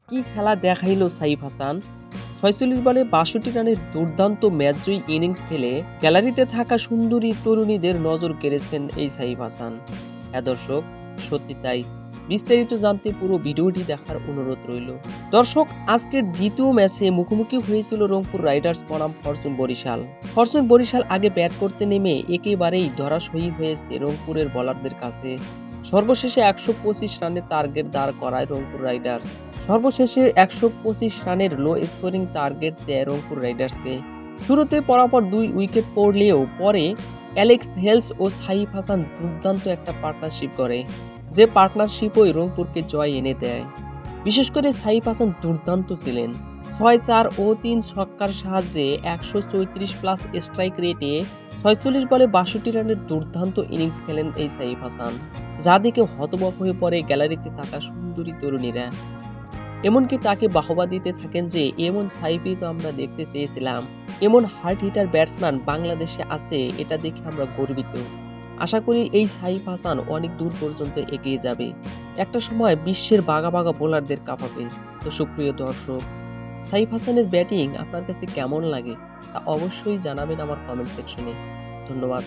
কি খেলা দেখাইলো সাইফ হাসান। ৪৬ বলে ৬২ রানের দুর্দান্ত ম্যাচজয়ী ইনিংস খেলে গ্যালারিতে থাকা সুন্দরী তরুণীদের নজর কেড়েছেন এই সাইফ হাসান। হ্যাঁ দর্শক, সত্যি তাই। বিস্তারিত জানতে পুরো ভিডিওটি দেখার অনুরোধ রইল। দর্শক, আজকের দ্বিতীয় ম্যাচে মুখোমুখি হয়েছিল রংপুর রাইডার্স বনাম ফরচুন বরিশাল। ফরচুন বরিশাল আগে ব্যাট করতে নেমে একেবারেই ধরাশয়ী হয়েছে রংপুরের বোলারদের কাছে। সর্বশেষে ১২৫ রানের টার্গেট দাঁড় করায় রংপুর রাইডার্স। সর্বশেষে ১২৫ রানের লো স্কোরিং টার্গেট দেয় রংপুর রাইডার্সকে। শুরুতে পরপর ২ উইকেট পড়লেও পরে অ্যালেক্স হেলস ও সাইফ হাসান দুর্দান্ত একটা পার্টনারশিপ করে, যে পার্টনারশিপই রংপুরকে জয় এনে দেয়। বিশেষ করে সাইফ হাসান দুর্দান্ত ছিলেন। ৬-৪ ও ৩ ছক্কার সাহায্যে ১৩৪+ স্ট্রাইক রেটে ৪৬ বলে ৬২ রানের দুর্দান্ত ইনিংস খেলেন এই সাইফ হাসান, যা দেখে হতবাক হয়ে পড়ে গ্যালারিতে থাকা সুন্দরী তরুণীরা। এমনকি তাকে বাহবা দিতে থাকেন যে এমন সাইফই তো আমরা দেখতে চেয়েছিলাম, এমন হার্ড হিটার ব্যাটসম্যান বাংলাদেশে আছে, এটা দেখে আমরা গর্বিত। আশা করি এই সাইফ হাসান অনেক দূর পর্যন্ত এগিয়ে যাবে, একটা সময় বিশ্বের বাঘা বাঘা বোলারদের কাঁপাবে। তো সুপ্রিয় দর্শক, সাইফ হাসানের ব্যাটিং আপনার কাছে কেমন লাগে তা অবশ্যই জানাবেন আমার কমেন্ট সেকশনে। ধন্যবাদ।